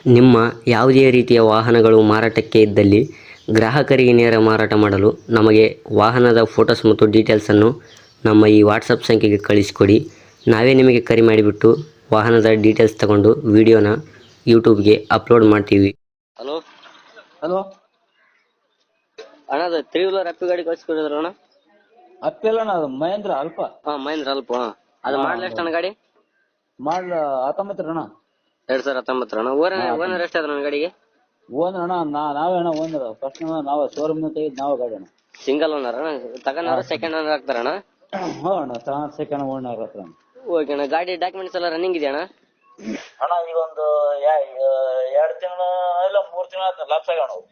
ನಿಮ್ಮ ಯಾವುದೇ ರೀತಿಯ ವಾಹನಗಳು ಮಾರಾಟಕ್ಕೆ ಇದ್ದಲ್ಲಿ ಗ್ರಾಹಕರಿಗೆ ನೇರ ಮಾರಾಟ ಮಾಡಲು ನಮಗೆ ವಾಹನದ ಫೋಟೋಸ್ ಮತ್ತು ಡೀಟೇಲ್ಸನ್ನು ನಮ್ಮ ಈ ವಾಟ್ಸಪ್ ಸಂಖ್ಯೆಗೆ ಕಳಿಸಿಕೊಡಿ. ನಾವೇ ನಿಮಗೆ ಕರೆ ಮಾಡಿಬಿಟ್ಟು ವಾಹನದ ಡೀಟೇಲ್ಸ್ ತಗೊಂಡು ವಿಡಿಯೋನ ಯೂಟ್ಯೂಬ್ಗೆ ಅಪ್ಲೋಡ್ ಮಾಡ್ತೀವಿ. ಹಲೋ ಹಲೋ ಅಣ್ಣ, ಅದು 3 ವೀಲರ್ ಅಪ್ಪಿ ಗಾಡಿ ಕಳಿಸ್ಕೊಡಿದ್ರು ಅಣ್ಣ. ಅಪ್ಪೆಲ್ಲ ಅದು ಮಹೇಂದ್ರ ಅಲ್ಪ ಮಹೇಂದ್ರ ಅಲ್ಪ. ಅದು ಮಾಡಲ್ ಎಷ್ಟು ಅಣ್ಣ ಗಾಡಿ? ಮಾಡ್ಲ 19 ಅಣ್ಣ. 2019 ಅಣ್ಣ. ಓನರ್ ಎಷ್ಟು ಅದ ನನ್ನ ಗಾಡಿಗೆ? ಓನರ್ ಅಣ್ಣ ನಾವೇ ಅಣ್ಣ ಓನರ್. ಫಸ್ಟ್ ನಾವೇ ಶೋರೂಮ್ ತೆಗೆದು ನಾವೇ ಗಾಡಿ ಅಣ್ಣ. ಸಿಂಗಲ್ ಓನರ್ ಅಣ್ಣ? ತಗೊಂಡವ್ರ ಸೆಕೆಂಡ್ ಓನರ್ ಆಗ್ತಾರಣ್ಣ? ಹ್ಞೂ ಅಣ್ಣ, ಸೆಕೆಂಡ್ ಓನರ್ ಹತ್ರ. ಓಕೆ ಅಣ್ಣ. ಗಾಡಿ ಡಾಕ್ಯುಮೆಂಟ್ಸ್ ಎಲ್ಲ ರನ್ನಿಂಗ್ ಇದೆಯಾ ಅಣ್ಣ? ಅಣ್ಣ ಈಗ ಒಂದು 2 ತಿಂಗಳು ಇಲ್ಲ 3 ತಿಂಗಳು ಆಯ್ತು ಲಾಪ್ಸ್ ಆಗ್ಯಾವ ನಾವು.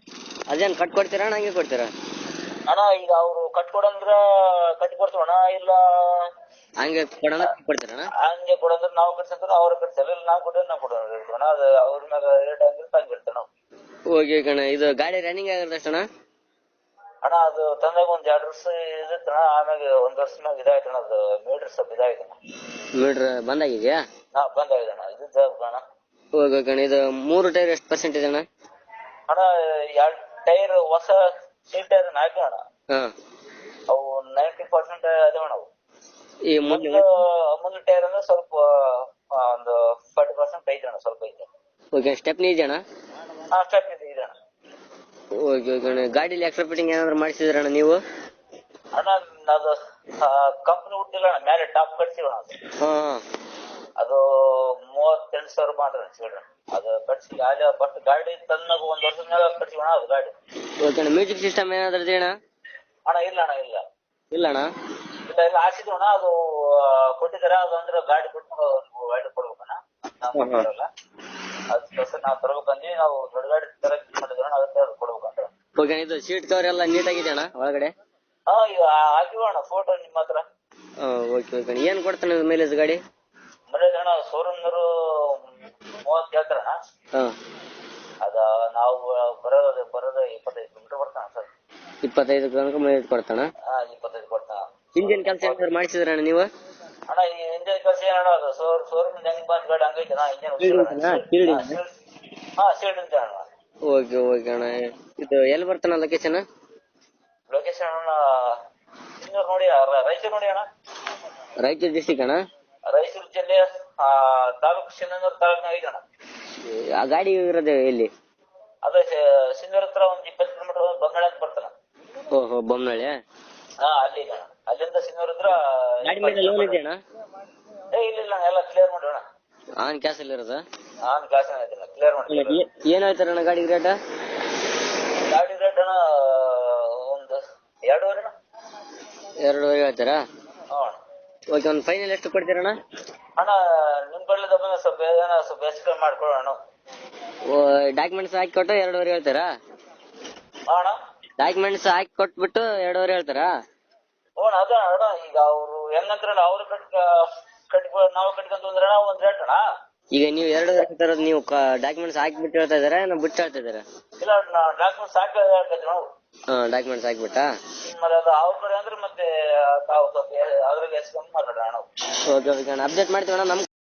ಅದೇನು ಕಟ್ ಕೊಡ್ತೀರಾ ಅಣ್ಣ, ಹಂಗೆ ಕೊಡ್ತೀರಾ? ಅಣ್ಣ ಈಗ ಅವ್ರು ಕಟ್ಕೊಡಂದ್ರ ಕಟ್ಟಿ ಕೊಡ್ತೀವಣ್ಣ, ಇಲ್ಲ ಹಂಗೆ ಕೊಡೋಣ ಕೊಡ್ತೀರಣ್ಣ? ಹಂಗೆ ಕೊಡಂದ್ರ ನಾವು ಕಟ್ಸಂತ ಅವ್ರ ಕಟ್ಸಲ್ಲ, ಇಲ್ಲ ನಾವು ಕೊಡೋಣ ನಾವು ಕೊಡೋಣ. ಅದು ಅವ್ರ ಮ್ಯಾಗ ರೇಟ್ ಹಂಗಿರ್ತ ಹಂಗಿರ್ತ ನಾವು. ಓಕೆ ಅಣ್ಣ. ಇದು ಗಾಡಿ ರನ್ನಿಂಗ್ ಆಗಿರುತ್ತೆ ಅಷ್ಟಣ್ಣ? ಅಣ್ಣ ಅದು ತಂದಾಗ ಒಂದ್ 2 ವರ್ಷ ಇದಿತ್ತಣ್ಣ, ಆಮ್ಯಾಗ 1 ವರ್ಷ ಮ್ಯಾಗ ಇದಾಯ್ತಣ್ಣ. ಅದು ಮೀಟರ್ ಸ್ವಲ್ಪ ಇದಾಯ್ತಣ್ಣ. ಮೀಟ್ರ್ ಬಂದಾಗಿದೆಯಾ? ಬಂದಾಗಿದಣ್ಣ. ಇದು ಅಣ್ಣ. ಓಕೆ ಅಣ್ಣ. ಇದು 3 ಟೈರ್ ಎಷ್ಟು ಪರ್ಸೆಂಟ್ ಇದೆ ಅಣ್ಣ? ಅಣ್ಣ 2 ಟೈರ್ ಹೊಸ ಸೀಟ್ ಟೈರ್ ಹಾಕಿ ಅಣ್ಣ. ಅವು 90% ಅದಾವಣ್ಣ. ಅವು ಈ ಮುಂದೆ ಟೈರ್ ಅಂದ್ರೆ ಸ್ವಲ್ಪ ಒಂದು 40% ಐತೆ ಅಣ್ಣ, ಸ್ವಲ್ಪ ಐತೆ. ಓಕೆ. ಸ್ಟೆಪ್ನಿ ಇದೆ ಅಣ್ಣ? ಸ್ಟೆಪ್ ಇದೆ ಅಣ್ಣ. ಓಕೆ ಅಣ್ಣ. ಗಾಡಿಲಿ ಎಕ್ಸ್ಟ್ರಾ ಫಿಟ್ಟಿಂಗ್ ಏನಾದ್ರು ಮಾಡಿಸಿದ್ರಣ್ಣ ನೀವು? ಅಣ್ಣ ಅದು ಕಂಪ್ನಿ ಹುಟ್ಟಿಲ್ಲ ಅಣ್ಣ, ಮೇಲೆ ಟಾಪ್ ಕಟ್ಸಿವಣ್ಣ. ಅದು 38,000 ಮಾತ್ರ ಅನ್ಸಿಡ್ರಿ. ಅದು ಕಟ್ಸಿ ಫಸ್ಟ್ ಗಾಡಿ ತಂದಾಗ 1 ವರ್ಷದ ಮ್ಯಾಗ ಕಟ್ಸಿವಣ್ಣ ಅದು ಗಾಡಿ. ಓಕೆ ಅಣ್ಣ. ಮ್ಯೂಸಿಕ್ ಸಿಸ್ಟಮ್ ಏನಾದ್ರು ಇದೆ ಅಣ್ಣ? ಅಣ್ಣ ಇಲ್ಲ ಅಣ್ಣ, ಇಲ್ಲ ಇಲ್ಲ ಅಣ್ಣ? ಇಲ್ಲ ಹಾಕ್ಸಿದ್ವಣ್ಣ. ಅದು ಕೊಟ್ಟಿದ್ದಾರೆ. ಅದು ಅಂದ್ರೆ ಗಾಡಿ ಬಿಟ್ಟು ಗಾಡಿ ಕೊಡ್ಬೇಕಣ್ಣ, ನಾವು ಬರಲ್ಲ. ಅದಕ್ಕೋಸ್ಕರ ನಾವು ತರ್ಬೇಕಂದ್ವಿ. ನಾವು ದೊಡ್ಡ ಗಾಡಿ ತರಕ್ ಮಾಡಿದ್ವಣ್ಣ, ಅದಕ್ಕೆ ಅದು ಕೊಡ್ಬೇಕಂತ. ಓಕೆ. ಇದು ಸೀಟ್ ಕವರ್ ಎಲ್ಲ ನೀಟಾಗಿದೆ ಅಣ್ಣ ಒಳಗಡೆ? ಈಗ ಹಾಕಿವಣ್ಣ ಫೋಟೋ ನಿಮ್ಮ ಹತ್ರ. Okay okay. ಏನ್ ಕೊಡ್ತಾನೆ ಮೈಲೇಜ್ ಗಾಡಿ? ಮೈಲೇಜ್ ಅಣ್ಣ ಶೋರೂಮ್ನವರು 30 ಹೇಳ್ತಾರಣ್ಣ. ಅದ ನಾವು ಬರೋದು 25 ಕಿಲೋಮೀಟರ್ ಬರ್ತಾನ ಸರ್. 25 ತನಕ ಮೈಲೇಜ್ ಕೊಡ್ತಾನ? 25 ಕೊಡ್ತಾನ. ಇಂಜಿನ್ ಕೆಲಸ ಏನಾದ್ರು ಮಾಡಿಸಿದ್ರಣ್ಣ ನೀವು? ಅಣ್ಣ ಈ ಇಂಜಿನ್ ಕೆಲಸ ಏನಣ್ಣ, ಅದು ಶೋರೂಮ್ ಹೆಂಗ್ ಬಂದ್ ಗಾಡಿ ಹಂಗೈತೆ ಅಣ್ಣ. ಇಂಜಿನ್ ಸೀಲ್ಡ್ ಅಂತ ಅಣ್ಣ. ಓಕೆ ಓಕೆ ಅಣ್ಣ. ಇದು ಎಲ್ಲಿ ಬರ್ತಾನ ಲೊಕೇಶನ್? ಲೊಕೇಶನ್ ಅಣ್ಣ ಸಿಂಗೂರ್ ನೋಡಿ, ರಾಯಚೂರು ನೋಡಿ ಅಣ್ಣ. ರಾಯಚೂರು ಡಿಸ್ಟಿಕ್ ಅಣ್ಣ? ರಾಯಚೂರು ಜಿಲ್ಲೆ ತಾಲೂಕು ಸಿಂಧನೂರು ತಾಲೂಕಿನಾಗ ಐತೆ ಅಣ್ಣ. ಆ ಗಾಡಿ ಇರೋದು ಎಲ್ಲಿ? ಅದೇ ಸಿಂಧನೂರ್ ಹತ್ರ ಒಂದ್ 20 ಕಿಲೋಮೀಟರ್ ಬೊಮ್ಮನಳ್ಳಿ ಅಂತ ಬರ್ತಾನ. ಓಹೋ, ಬೊಮ್ಮನಳ್ಳಿ. ಅಲ್ಲಿ ಇದೆ ಅಣ್ಣ. ಅಲ್ಲಿಂದ ಸಿಂಧನೂರ್ ಹತ್ರ. ಗಾಡಿ ಮೇಲೆ ಲೋನ್ ಇದೆ ಅಣ್ಣ? ಇಲ್ಲ ಎಲ್ಲ ಕ್ಲಿಯರ್ ಮಾಡೋಣ. ಆನ್ ಕ್ಯಾಶ್ ಅಲ್ಲಿ ಇರೋದ? ಕ್ಯಾಶ್ ಕ್ಲಿಯರ್ ಮಾಡಿ. ಏನ್ ಹೇಳ್ತಾರಣ್ಣ ಗಾಡಿ ರೇಟ್? ಗಾಡಿ ರೇಟ್ ಅಣ್ಣ ಒಂದು 2.5 ಅಣ್ಣ. 2.5 ಹೇಳ್ತಾರಾ? ಓಕೆ. ಒಂದು ಫೈನಲ್ ಎಷ್ಟು ಕೊಡ್ತೀರಣ್ಣ? ಅಣ್ಣ ನಿಮ್ ಕಡೆ ಸ್ವಲ್ಪ ಹೆಚ್ಚು ಮಾಡ್ಕೊಡೋಣ. ಡಾಕ್ಯುಮೆಂಟ್ಸ್ ಹಾಕಿ ಕೊಟ್ಟು 2.5 ಹೇಳ್ತಾರಾ? ಅಣ್ಣ ಡಾಕ್ಯುಮೆಂಟ್ಸ್ ಹಾಕಿ ಕೊಟ್ಬಿಟ್ಟು 2.5 ಹೇಳ್ತಾರಾ? ಅದ ಅಣ್ಣ. ಈಗ ಅವ್ರು ಹೆಂಗಂತಾರಲ್ಲ, ಅವ್ರು ನಾವು ಕಟ್ಕೊಂತ ಅಂದ್ರಣ ಒಂದ್ ರೇಟ್ ಅಣ್ಣ. ಈಗ ನೀವು 2.5 ಹೇಳ್ತಾರದ್ ನೀವು ಡಾಕ್ಯುಮೆಂಟ್ಸ್ ಹಾಕ್ಬಿಟ್ಟು ಹೇಳ್ತಾ ಇದಾರ ಬಿಟ್ಟು ಹೇಳ್ತಾ ಇದಾರ? ಇಲ್ಲ ಡಾಕ್ಯುಮೆಂಟ್ಸ್ ಹಾಕಿ ಹೇಳ್ತೈತಿ ನಾವು. ಡಾಕ್ಯುಮೆಂಟ್ಸ್ ಹಾಕ್ಬಿಟ್ಟಾ? ಮತ್ತೆ ಅದು ಅವ್ರ ಕಡೆ ಅಂದ್ರೆ ಮತ್ತೆ ತಾವು ಸ್ವಲ್ಪ ಅದ್ರಾಗ ಹೆಚ್ಚು ಕಮ್ಮಿ ಮಾತಾಡೋಣ. ಓಕೆ ಓಕೆ ಅಣ್ಣ. ಅಪ್ಡೇಟ್ ಮಾಡ್ತೀವಣ್ಣ. ನಮ್